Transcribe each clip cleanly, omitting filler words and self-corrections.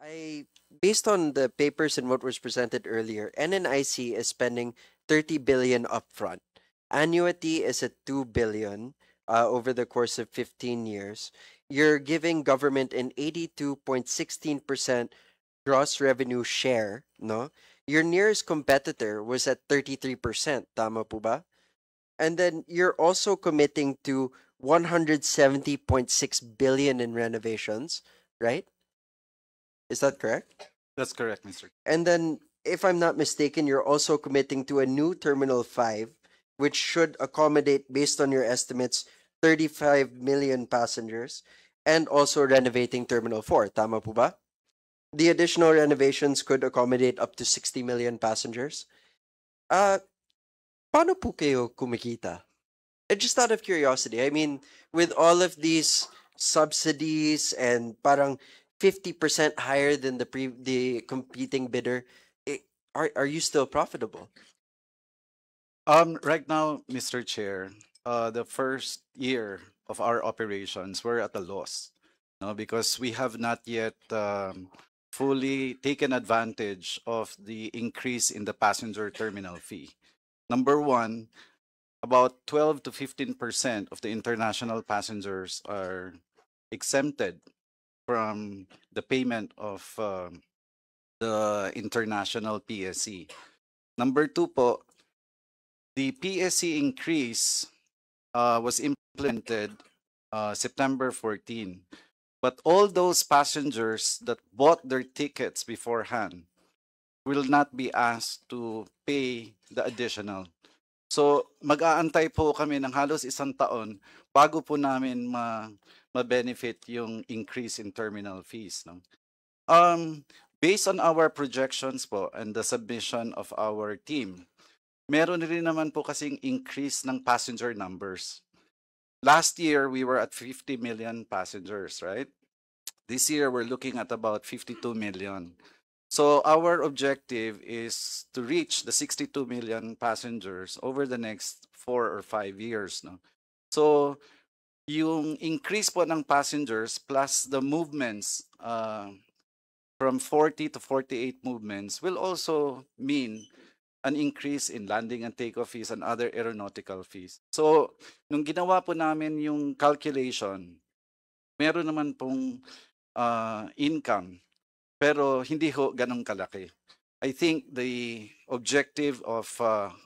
I based on the papers and what was presented earlier, NNIC is spending 30 billion upfront. Annuity is at 2 billion over the course of 15 years. You're giving government an 82.16% gross revenue share, no? Your nearest competitor was at 33%, tama po ba? And then you're also committing to 170.6 billion in renovations, right? Is that correct? That's correct, Mr. And then, if I'm not mistaken, you're also committing to a new Terminal 5, which should accommodate, based on your estimates, 35 million passengers, and also renovating Terminal 4. Tama po ba? The additional renovations could accommodate up to 60 million passengers. Uh, Paano po kayo kumikita? Just out of curiosity, I mean, with all of these subsidies and parang 50% higher than the competing bidder, are you still profitable? Right now, Mr. Chair, the first year of our operations, we're at a loss, no, because we have not yet fully taken advantage of the increase in the passenger terminal fee. Number one, about 12 to 15% of the international passengers are exempted from the payment of the international PSC. Number two po, the PSC increase was implemented September 14. But all those passengers that bought their tickets beforehand will not be asked to pay the additional. So mag-aantay po kami ng halos isang taon bago po namin ma-benefit yung increase in terminal fees. No? Um, Based on our projections po and the submission of our team, meron rin naman po kasing increase ng passenger numbers. Last year, we were at 50 million passengers, right? This year, we're looking at about 52 million. So our objective is to reach the 62 million passengers over the next 4 or 5 years. No? So yung increase po ng passengers plus the movements from 40 to 48 movements will also mean an increase in landing and takeoff fees and other aeronautical fees. So, nung ginawa po namin yung calculation, meron naman pong income, pero hindi ho ganun kalaki. I think the objective of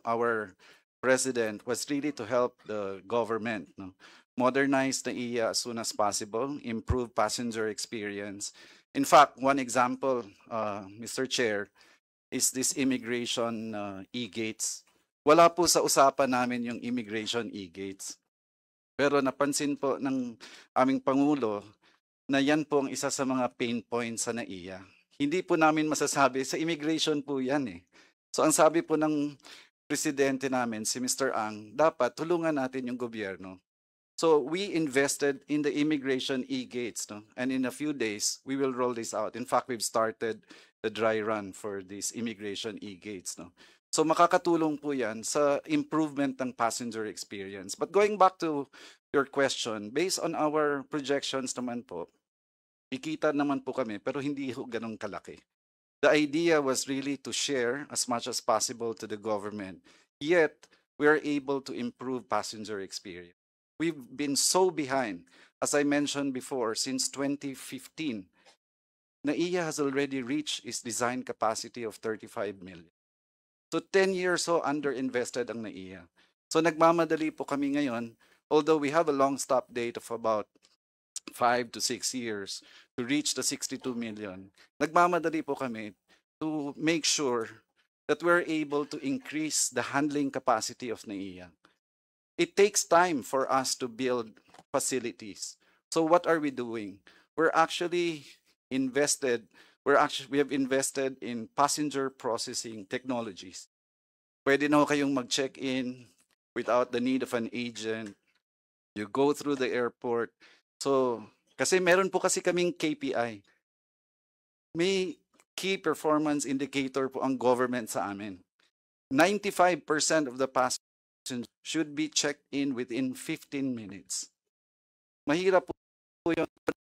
our president was really to help the government, no? Modernize the EIA as soon as possible, improve passenger experience. In fact, one example, Mr. Chair, is this immigration e-gates. Wala po sa usapan namin yung immigration e-gates. Pero napansin po ng aming Pangulo na yan po ang isa sa mga pain points sa NAIA. Hindi po namin masasabi, sa immigration po yan eh. So ang sabi po ng presidente namin, si Mr. Ang, dapat tulungan natin yung gobyerno. So we invested in the immigration e-gates, no? And in a few days, we will roll this out. In fact, we've started the dry run for these immigration e-gates, no? So makakatulong po yan sa improvement ng passenger experience. But going back to your question, based on our projections naman po, kikita naman po kami, pero hindi ho ganun kalaki. The idea was really to share as much as possible to the government, yet we are able to improve passenger experience. We've been so behind, as I mentioned before, since 2015. NAIA has already reached its design capacity of 35 million. So 10 years so underinvested ang NAIA. So nagmamadali po kami ngayon, although we have a long stop date of about 5 to 6 years to reach the 62 million. Nagmamadali po kami to make sure that we're able to increase the handling capacity of NAIA. It takes time for us to build facilities. So what are we doing? We're actually invested, we have invested in passenger processing technologies. Pwede na ho kayong mag-check-in without the need of an agent. You go through the airport. So, kasi meron po kasi kaming KPI. May key performance indicator po ang government sa amin. 95% of the passengers should be checked in within 15 minutes. Mahirap po yung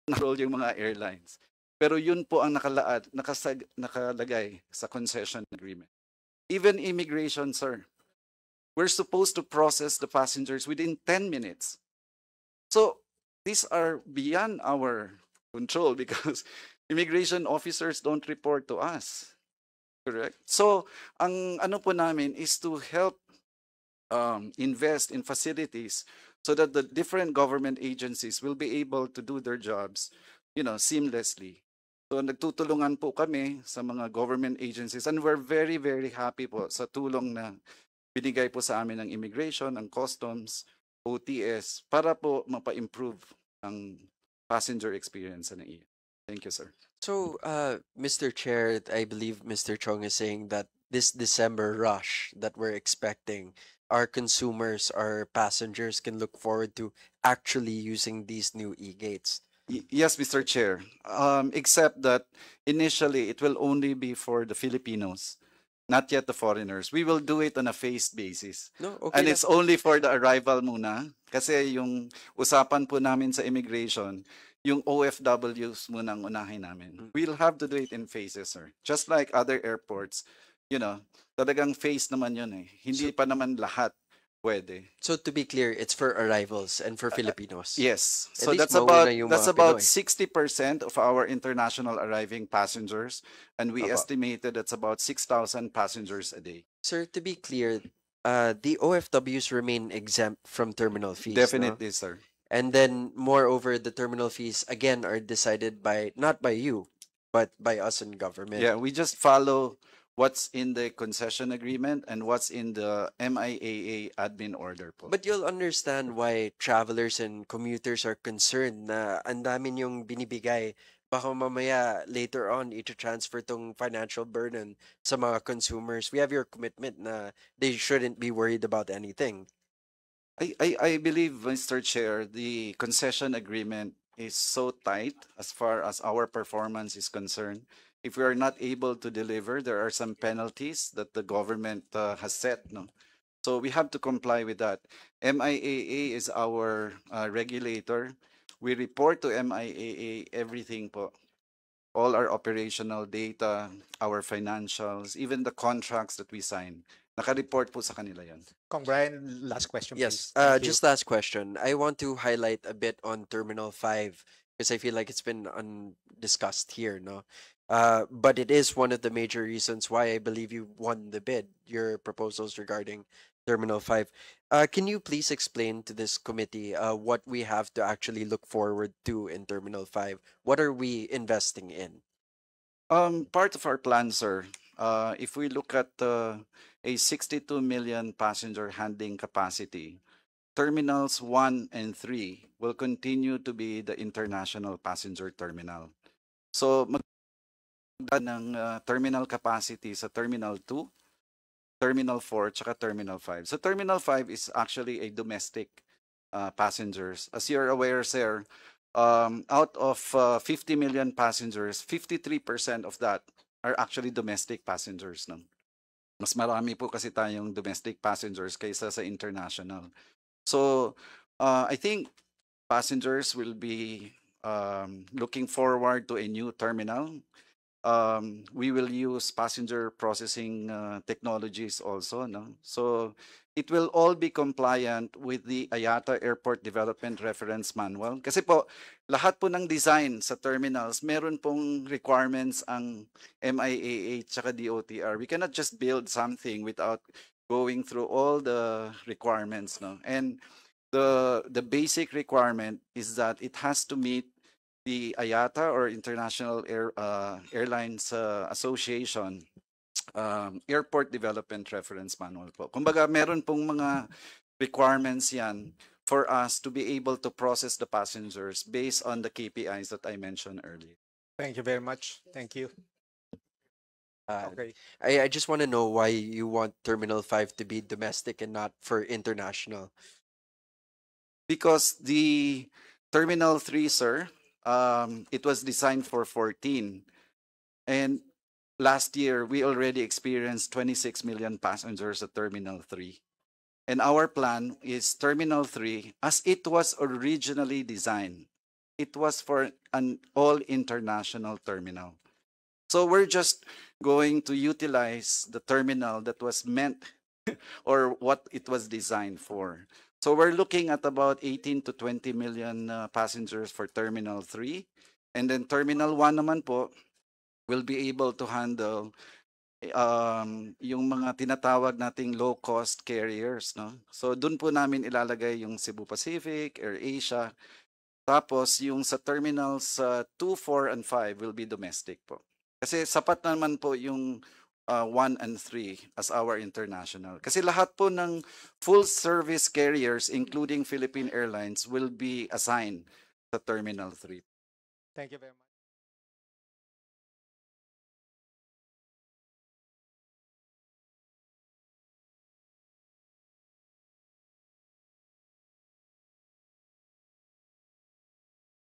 control yung mga airlines. Pero yun po ang nakalagay sa concession agreement. Even immigration, sir. We're supposed to process the passengers within 10 minutes. So these are beyond our control because immigration officers don't report to us. Correct? So ang ano po namin is to help invest in facilities so that the different government agencies will be able to do their jobs, seamlessly. So nagtutulungan po kami sa mga government agencies and we're very, very happy po sa tulong na binigay po sa amin ng immigration, ng customs, OTS, para po mapa-improve ang passenger experience sa NAIA. Thank you, sir. So, Mr. Chair, I believe Mr. Chong is saying that this December rush that we're expecting, our consumers, our passengers can look forward to actually using these new e-gates. Yes, Mr. Chair. Except that initially it will only be for the Filipinos, not yet the foreigners. We will do it on a phased basis. No, okay And lang. it's only for the arrival muna. Kasi yung usapan po namin sa immigration, yung OFWs muna ang unahin namin. We'll have to do it in phases, sir. Just like other airports, talagang phase naman yun eh. Hindi pa naman lahat pwede. So to be clear, it's for arrivals and for Filipinos. Yes. At So least that's mauna about yung that's mga about Pinoy. 60% of our international arriving passengers, and we Aba. estimated that's about 6,000 passengers a day. Sir, to be clear, the OFWs remain exempt from terminal fees. No? Definitely, sir. And then, moreover, the terminal fees again are decided by not by you, but by us in government. Yeah, we just follow what's in the concession agreement and what's in the MIAA admin order po. But you'll understand why travelers and commuters are concerned na ang dami yung binibigay. Baka mamaya later on ito-transfer tong financial burden sa mga consumers. We have your commitment na they shouldn't be worried about anything. I believe, Mr. Chair, the concession agreement is so tight as far as our performance is concerned. If we are not able to deliver, there are some penalties that the government has set. No? So we have to comply with that. MIAA is our regulator. We report to MIAA everything po. All our operational data, our financials, even the contracts that we sign. Naka-report po sa kanila yan. Kong Brian, last question, Yes, please. Thank you. just last question. I want to highlight a bit on Terminal 5 because I feel like it's been undiscussed here, no? But it is one of the major reasons why I believe you won the bid, your proposals regarding Terminal 5. Can you please explain to this committee what we have to actually look forward to in Terminal 5? What are we investing in? Part of our plan, sir, if we look at a 62 million passenger handling capacity, terminals 1 and 3 will continue to be the international passenger terminal. So ng terminal capacity sa Terminal 2, Terminal 4, tsaka Terminal 5. So Terminal 5 is actually a domestic passengers. As you're aware, sir, out of 50 million passengers, 53% of that are actually domestic passengers. No? Mas marami po kasi tayong domestic passengers kaysa sa international. So I think passengers will be looking forward to a new terminal. We will use passenger processing technologies also. No? So it will all be compliant with the IATA Airport Development Reference Manual. Kasi po, lahat po ng design sa terminals, meron pong requirements ang MIAA tsaka DOTR. We cannot just build something without going through all the requirements. No? And the basic requirement is that it has to meet the IATA or International Airlines Association Airport Development Reference Manual po. Kumbaga, meron pong mga requirements yan for us to be able to process the passengers based on the KPIs that I mentioned earlier. Thank you very much. Thank you. Okay. I just want to know why you want Terminal 5 to be domestic and not for international. Because the Terminal 3, sir, it was designed for 14. And last year, we already experienced 26 million passengers at Terminal 3. And our plan is Terminal 3, as it was originally designed, it was for an all international terminal. So we're just going to utilize the terminal that was meant or what it was designed for. So we're looking at about 18 to 20 million passengers for Terminal 3. And then Terminal 1 naman po will be able to handle yung mga tinatawag nating low-cost carriers. No? So doon po namin ilalagay yung Cebu Pacific, AirAsia. Tapos yung sa terminals 2, 4, and 5 will be domestic po. Kasi sapat naman po yung 1 and 3 as our international. Kasi lahat po ng full service carriers including Philippine Airlines will be assigned sa Terminal 3. Thank you very much.